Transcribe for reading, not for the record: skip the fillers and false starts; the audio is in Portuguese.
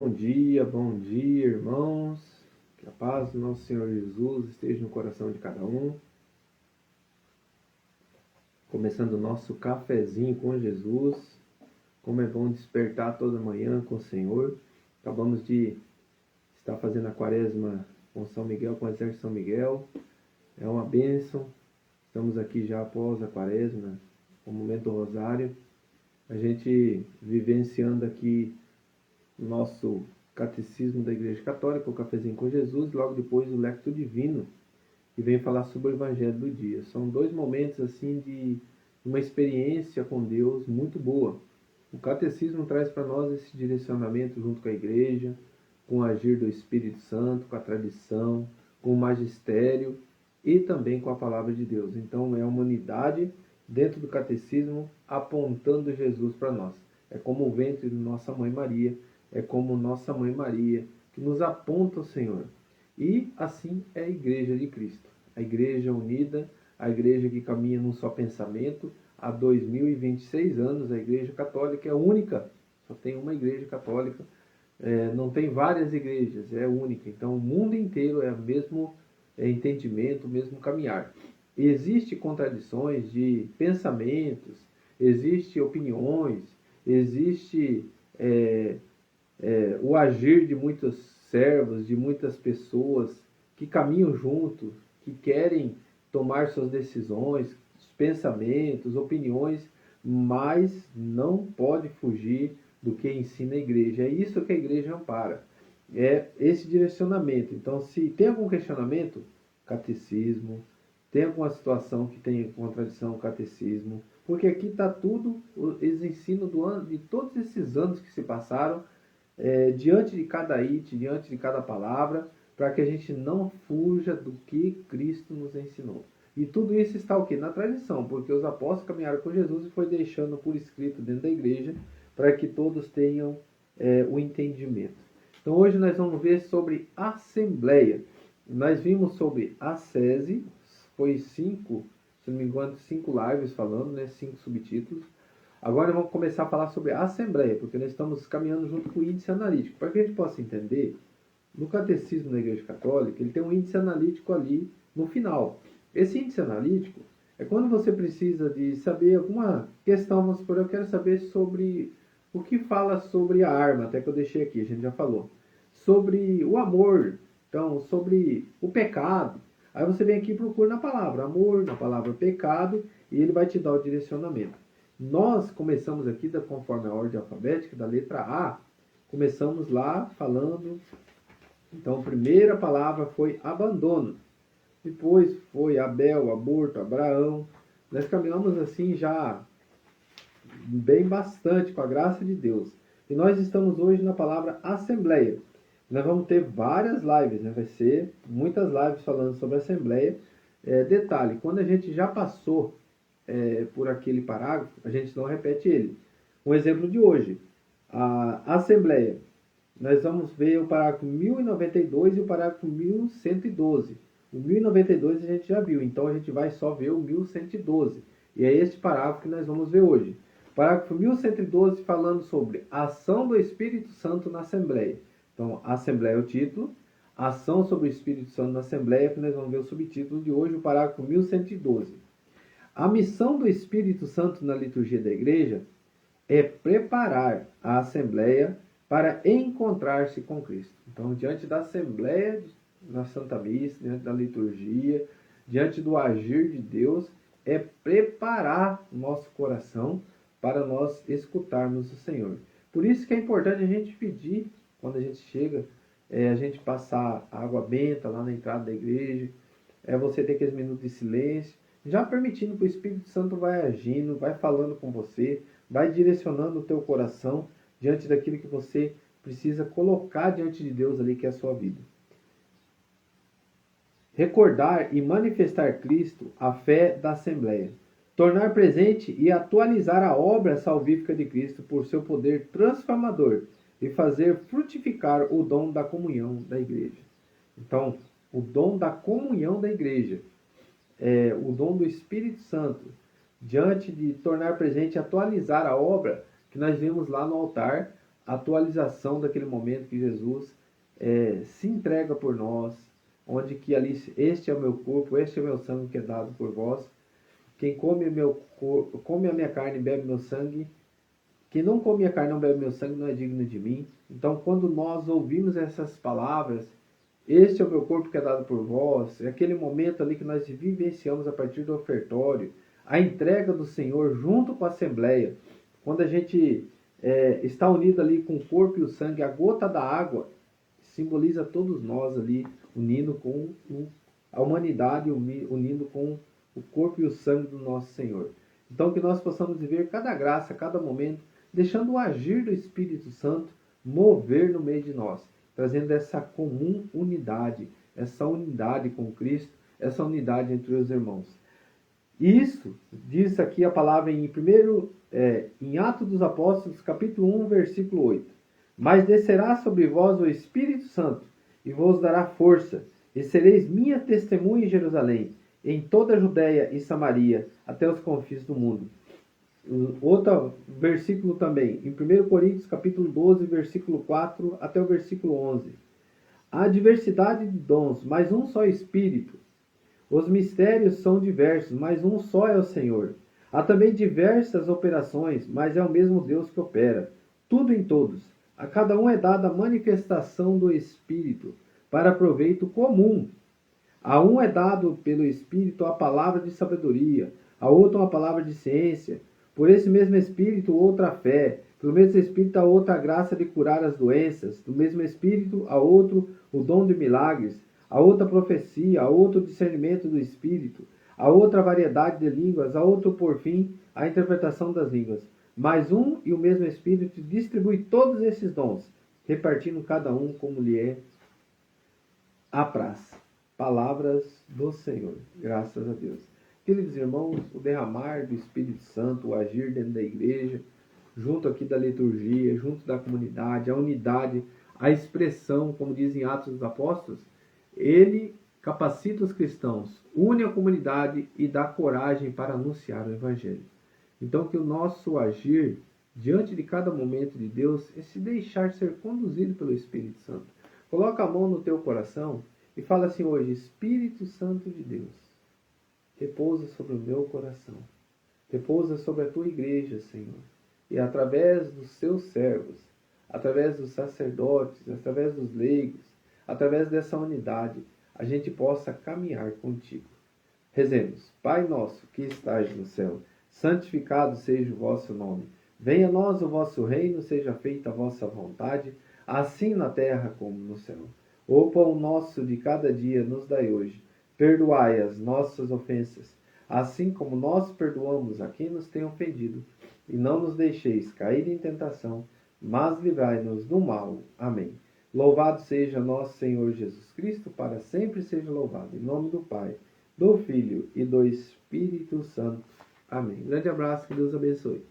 Bom dia, irmãos. Que a paz do nosso Senhor Jesus esteja no coração de cada um. Começando o nosso cafezinho com Jesus. Como é bom despertar toda manhã com o Senhor. Acabamos de estar fazendo a quaresma com São Miguel, com o exército de São Miguel. É uma bênção. Estamos aqui já após a quaresma, o momento do rosário. A gente vivenciando aqui o nosso Catecismo da Igreja Católica, o Cafezinho com Jesus, e logo depois o Lectio Divino, que vem falar sobre o Evangelho do dia. São dois momentos assim de uma experiência com Deus muito boa. O Catecismo traz para nós esse direcionamento junto com a Igreja, com o agir do Espírito Santo, com a tradição, com o magistério e também com a Palavra de Deus. Então é uma unidade dentro do Catecismo apontando Jesus para nós. É como o ventre de nossa Mãe Maria, é como nossa Mãe Maria, que nos aponta o Senhor. E assim é a Igreja de Cristo. A Igreja unida, a Igreja que caminha num só pensamento. Há 2026 anos a Igreja Católica é única. Só tem uma Igreja Católica. Não tem várias igrejas, é única. Então o mundo inteiro é o mesmo entendimento, o mesmo caminhar. Existem contradições de pensamentos, existem opiniões, existe o agir de muitos servos, de muitas pessoas que caminham juntos, que querem tomar suas decisões, pensamentos, opiniões, mas não pode fugir do que ensina a igreja. É isso que a igreja ampara. É esse direcionamento. Então, se tem algum questionamento, catecismo, tem alguma situação que tem contradição, catecismo, porque aqui está tudo, os ensinos de todos esses anos que se passaram, diante de cada item, diante de cada palavra, para que a gente não fuja do que Cristo nos ensinou. E tudo isso está o quê? Na tradição, porque os apóstolos caminharam com Jesus e foi deixando por escrito dentro da igreja, para que todos tenham o entendimento. Então hoje nós vamos ver sobre Assembleia. Nós vimos sobre Ascese, foi 5, se não me engano, 5 lives falando, 5 subtítulos. Agora vamos começar a falar sobre a Assembleia, porque nós estamos caminhando junto com o índice analítico. Para que a gente possa entender, no Catecismo da Igreja Católica, ele tem um índice analítico ali no final. Esse índice analítico é quando você precisa de saber alguma questão, vamos supor, eu quero saber sobre o que fala sobre a arma, até que eu deixei aqui, a gente já falou. Sobre o amor, então, sobre o pecado. Aí você vem aqui e procura na palavra amor, na palavra pecado, e ele vai te dar o direcionamento. Nós começamos aqui, conforme a ordem alfabética, da letra A, começamos lá falando. Então, a primeira palavra foi abandono. Depois foi Abel, aborto, Abraão. Nós caminhamos assim já bem bastante, com a graça de Deus. E nós estamos hoje na palavra Assembleia. Nós vamos ter várias lives, vai ser muitas lives falando sobre a Assembleia. Detalhe, quando a gente já passou por aquele parágrafo, a gente não repete ele. Um exemplo de hoje, a Assembleia. Nós vamos ver o parágrafo 1092 e o parágrafo 1112. O 1092 a gente já viu, então a gente vai só ver o 1112. E é este parágrafo que nós vamos ver hoje. Parágrafo 1112 falando sobre a ação do Espírito Santo na Assembleia. Então, Assembleia é o título, ação sobre o Espírito Santo na Assembleia, que nós vamos ver o subtítulo de hoje, o parágrafo 1112. A missão do Espírito Santo na liturgia da Igreja é preparar a Assembleia para encontrar-se com Cristo. Então, diante da Assembleia, na Santa Missa, diante da liturgia, diante do agir de Deus, é preparar o nosso coração para nós escutarmos o Senhor. Por isso que é importante a gente pedir, quando a gente chega, a gente passar água benta lá na entrada da igreja, você ter aqueles minutos de silêncio, já permitindo que o Espírito Santo vai agindo, vai falando com você, vai direcionando o teu coração diante daquilo que você precisa colocar diante de Deus ali, que é a sua vida. Recordar e manifestar Cristo, a fé da Assembleia. Tornar presente e atualizar a obra salvífica de Cristo por seu poder transformador e fazer frutificar o dom da comunhão da igreja. Então, o dom da comunhão da igreja, o dom do Espírito Santo, diante de tornar presente e atualizar a obra que nós vimos lá no altar, atualização daquele momento que Jesus se entrega por nós, onde que ali, este é o meu corpo, este é o meu sangue que é dado por vós. Quem come meu corpo, come a minha carne e bebe meu sangue, quem não come a carne e não bebe meu sangue não é digno de mim. Então, quando nós ouvimos essas palavras, este é o meu corpo que é dado por vós, é aquele momento ali que nós vivenciamos a partir do ofertório, a entrega do Senhor junto com a Assembleia. Quando a gente está unido ali com o corpo e o sangue, a gota da água simboliza todos nós ali, unindo com a humanidade, unindo com o corpo e o sangue do nosso Senhor. Então, que nós possamos viver cada graça, cada momento, deixando o agir do Espírito Santo mover no meio de nós, trazendo essa comum unidade, essa unidade com Cristo, essa unidade entre os irmãos. Isso diz aqui a palavra em Atos dos Apóstolos, capítulo 1, versículo 8. Mas descerá sobre vós o Espírito Santo, e vos dará força, e sereis minha testemunha em Jerusalém, em toda a Judéia e Samaria, até os confins do mundo. Outro versículo também, em 1 Coríntios capítulo 12, versículo 4 até o versículo 11. Há diversidade de dons, mas um só Espírito. Os mistérios são diversos, mas um só é o Senhor. Há também diversas operações, mas é o mesmo Deus que opera. Tudo em todos. A cada um é dada a manifestação do Espírito, para proveito comum. A um é dado pelo Espírito a palavra de sabedoria, a outro uma palavra de ciência. Por esse mesmo Espírito, outra fé. Pelo mesmo Espírito, a outra a graça de curar as doenças. Do mesmo Espírito, a outro o dom de milagres. A outra profecia, a outro discernimento do Espírito. A outra variedade de línguas. A outro, por fim, a interpretação das línguas. Mas um e o mesmo Espírito distribui todos esses dons, repartindo cada um como lhe apraz. Palavras do Senhor. Graças a Deus. Queridos irmãos, o derramar do Espírito Santo, o agir dentro da igreja, junto aqui da liturgia, junto da comunidade, a unidade, a expressão, como dizem Atos dos Apóstolos, ele capacita os cristãos, une a comunidade e dá coragem para anunciar o Evangelho. Então, que o nosso agir diante de cada momento de Deus é se deixar ser conduzido pelo Espírito Santo. Coloca a mão no teu coração e fala assim hoje: Espírito Santo de Deus, repousa sobre o meu coração, repousa sobre a tua igreja, Senhor, e através dos seus servos, através dos sacerdotes, através dos leigos, através dessa unidade, a gente possa caminhar contigo. Rezemos. Pai nosso que estais no céu, santificado seja o vosso nome. Venha a nós o vosso reino, seja feita a vossa vontade, assim na terra como no céu. O pão nosso de cada dia nos dai hoje. Perdoai as nossas ofensas, assim como nós perdoamos a quem nos tem ofendido. E não nos deixeis cair em tentação, mas livrai-nos do mal. Amém. Louvado seja nosso Senhor Jesus Cristo, para sempre seja louvado. Em nome do Pai, do Filho e do Espírito Santo. Amém. Grande abraço, que Deus abençoe.